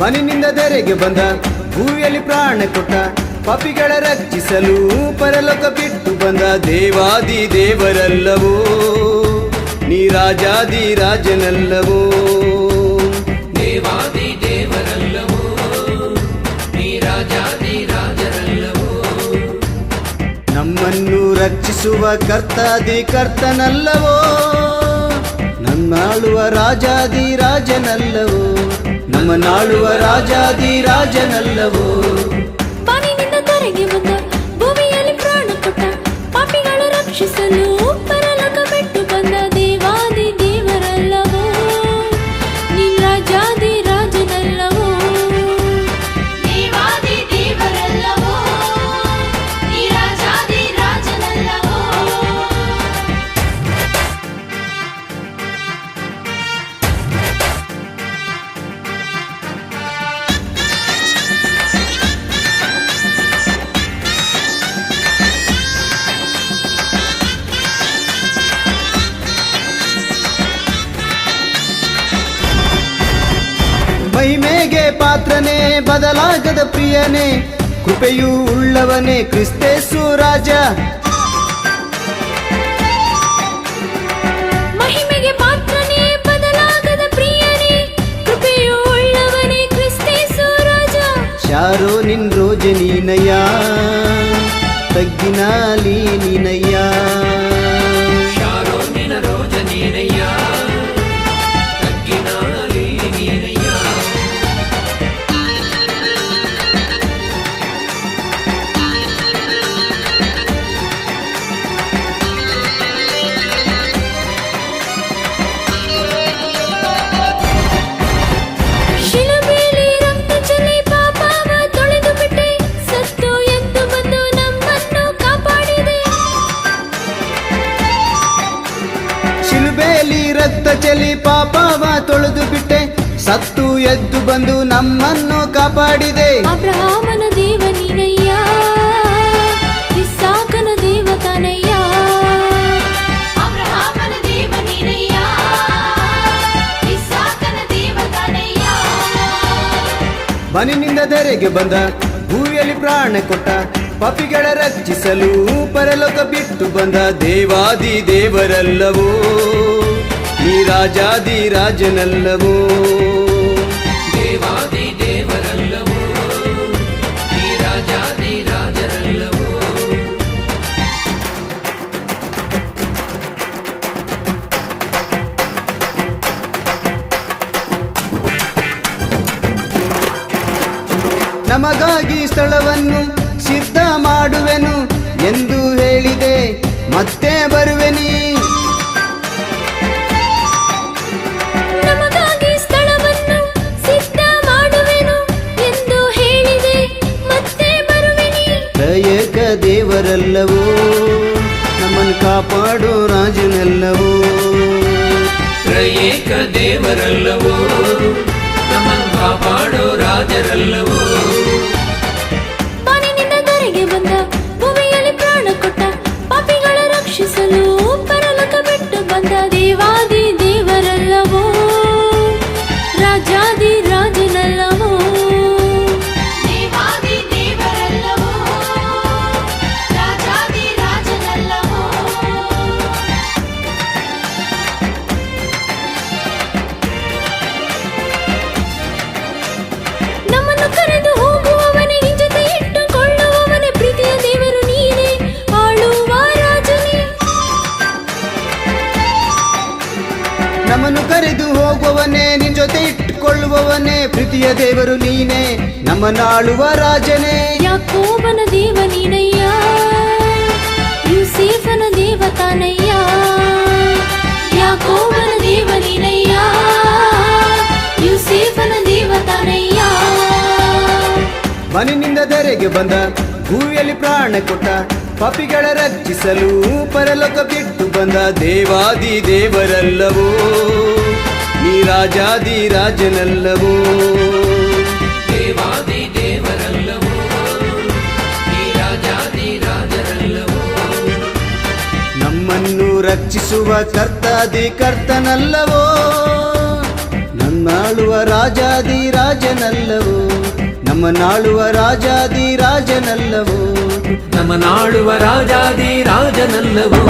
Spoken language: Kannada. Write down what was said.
ಮನಿನಿಂದ ಧರೆಗೆ ಬಂದ ಭೂಮಿಯಲ್ಲಿ ಪ್ರಾಣ ಕೊಟ್ಟ ಪಾಪಿಗಳ ರಕ್ಷಿಸಲು ಪರಲೋಕ ಬಿಟ್ಟು ಬಂದ ದೇವಾದಿ ದೇವರಲ್ಲವೋ ನೀ ರಾಜಾದಿ ರಾಜನಲ್ಲವೋ ದೇವಾದಿ ದೇವರಲ್ಲವೋ ನೀ ರಾಜಾದಿ ರಾಜರಲ್ಲವೋ ನಮ್ಮನ್ನು ರಕ್ಷಿಸುವ ಕರ್ತಾದಿ ಕರ್ತನಲ್ಲವೋ ನನ್ನಾಳುವ ರಾಜಾದಿ ರಾಜನಲ್ಲವೋ ನಮ್ಮನ್ನಾಳುವ ರಾಜಾದಿ ರಾಜನಲ್ಲವೋ ಬಾನಿನಿಂದ ಧರೆಗೆ ಬಂದ ಭೂಮಿಯಲ್ಲಿ ಪ್ರಾಣ ಕೊಟ್ಟ ಪಾಪಿಗಳ ರಕ್ಷಿಸಲು ಪರಲೋಕ ಬಿಟ್ಟು ಬಂದ ದೇವಾದಿ ದೇವರಲ್ಲವೋ ನೀ ರಾಜಾದಿ ರಾಜನಲ್ಲವೋ ದೇವಾದಿ ದೇವರಲ್ಲವೋ ನೀ ರಾಜಾದಿ ರಾಜನಲ್ಲವೋ ಮಹಿಮೆಗೆ ಪಾತ್ರನೇ ಬದಲಾಗದ ಪ್ರಿಯನೇ ಕೃಪೆಯೂ ಉಳ್ಳವನೇ ಕ್ರಿಸ್ತೇಸು ರಾಜ ಮಹಿಮೆಗೆ ಪಾತ್ರನೇ ಬದಲಾಗದ ಪ್ರಿಯನೇ ಕೃಪೆಯು ಉಳ್ಳವನೇ ಕ್ರಿಸ್ತೇಸು ರಾಜ ಶಾರೋ ನಿನ್ ರೋಜ ನೀನಯ್ಯ ತಗ್ಗಿನಾಲಿ ನೀನಯ್ಯ ಶಾರೋನಿನ ರೋಜ ನೀನಯ್ಯ ತಗ್ಗಿನಾಲಿ ನೀನಯ್ಯ ಶಿಲುಬೆಯಲ್ಲಿ ರಕ್ತ ಚೆಲ್ಲಿ ಪಾಪವ ತೊಳೆದು ಬಿಟ್ಟೆ ಸತ್ತು ಎದ್ದು ಬಂದು ನಮ್ಮನ್ನು ಕಾಪಾಡಿದೆ ಶಿಲುಬೆಯಲ್ಲಿ ರಕ್ತ ಚೆಲ್ಲಿ ಪಾಪವ ತೊಳೆದು ಬಿಟ್ಟೆ ಸತ್ತು ಎದ್ದು ಬಂದು ನಮ್ಮನ್ನು ಕಾಪಾಡಿದೆ ಅಬ್ರಹಾಮನ ದೇವ ನೀನಯ್ಯ ಇಸಾಕನ ದೇವ ತಾನಯ್ಯ ಅಬ್ರಹಾಮನ ದೇವ ನೀನಯ್ಯ ಇಸಾಕನ ದೇವ ತಾನಯ್ಯ ಮನಿನಿಂದ ಧರೆಗೆ ಬಂದ ಭೂಮಿಯಲ್ಲಿ ಪ್ರಾಣ ಕೊಟ್ಟ ಪಾಪಿಗಳ ರಕ್ಷಿಸಲು ಪರಲೋಕ ಬಿಟ್ಟು ಬಂದ ದೇವಾದಿ ದೇವರಲ್ಲವೋ ನೀ ರಾಜಾದಿ ರಾಜನಲ್ಲವೋ ದೇವಾದಿ ದೇವರಲ್ಲವೋ ನೀ ರಾಜಾದಿ ರಾಜರಲ್ಲವೋ ನಮಗಾಗಿ ಸ್ಥಳವನ್ನು ಸಿದ್ಧ ಮಾಡುವೆನು ಎಂದು ಹೇಳಿದೆ ಮತ್ತೆ ಬರುವೆನಿ ನಮಗಾಗಿ ಸ್ಥಳವನ್ನು ಸಿದ್ಧ ಮಾಡುವೆನು ಎಂದು ಹೇಳಿದೆ ಮತ್ತೆ ಬರುವೆನಿ ದಯಕ ದೇವರಲ್ಲವೋ ನಮ್ಮನ್ನು ಕಾಪಾಡೋ ರಾಜನಲ್ಲವೋ ತ್ರಯೇಕ ದೇವರಲ್ಲವೋ ನಮ್ಮನ್ನು ಕಾಪಾಡೋ ರಾಜರಲ್ಲವೋ ಬಾನಿನಿಂದ ಧರೆಗೆ ಬಂದ ಭೂಮಿಯಲ್ಲಿ ಪ್ರಾಣ ಕೊಟ್ಟ ಪಾಪಿಗಳ ರಕ್ಷಿಸಲು ಪರಲೋಕ ಬಿಟ್ಟು ಬಂದ ದೇವಾದಿ ದೇವರಲ್ಲವೋ ರಾಜಾದಿ ರಾಜನಲ್ಲವೋ ದೇವಾದಿ ದೇವರಲ್ಲವೋ ರಾಜಾದಿ ರಾಜನಲ್ಲವೋ ನಮ್ಮನ್ನು ಕರೆದು ಹೋಗುವವನೇ ನಿನ್ ಜೊತೆ ಇಟ್ಟುಕೊಳ್ಳುವವನೇ ಪ್ರೀತಿಯ ದೇವರು ನೀನೇ ಆಳುವ ರಾಜನೇ ನಮ್ಮನ್ನು ಕರೆದು ಹೋಗುವವನೇ ನಿನ್ ಜೊತೆ ಇಟ್ಟುಕೊಳ್ಳುವವನೇ ಪ್ರೀತಿಯ ದೇವರು ನೀನೇ ನಮ್ಮನ್ನಾಳುವ ರಾಜನೇ ಯಾಕೋಬನ ದೇವ ನೀನಯ್ಯ ಯೂಸೇಫನ ದೇವ ತಾನಯ್ಯ ಯಾಕೋಬನ ದೇವ ನೀನಯ್ಯ ಯೂಸೇಫನ ದೇವ ತಾನಯ್ಯ ಮನಿನಿಂದ ಧರೆಗೆ ಬಂದ ಭೂಮಿಯಲ್ಲಿ ಪ್ರಾಣ ಕೊಟ್ಟ ಪಾಪಿಗಳ ರಕ್ಷಿಸಲು ಪರಲೋಕ ಬಿಟ್ಟು ಬಂದ ದೇವಾದಿ ದೇವರಲ್ಲವೋ ನೀ ರಾಜಾದಿ ರಾಜನಲ್ಲವೋ ದೇವಾದಿ ದೇವರಲ್ಲವೋ ನೀ ರಾಜಾದಿ ರಾಜರಲ್ಲವೋ ನಮ್ಮನ್ನು ರಕ್ಷಿಸುವ ಕರ್ತಾದಿ ಕರ್ತನಲ್ಲವೋ ನನ್ನ ನಾಳುವ ರಾಜಾದಿರಾಜನಲ್ಲವೋ ನಮ್ಮ ನಾಳುವ ರಾಜಾದಿರಾಜನಲ್ಲವೋ ನಮ್ಮ ನಾಳುವ ರಾಜಾದಿ ರಾಜನಲ್ಲವೋ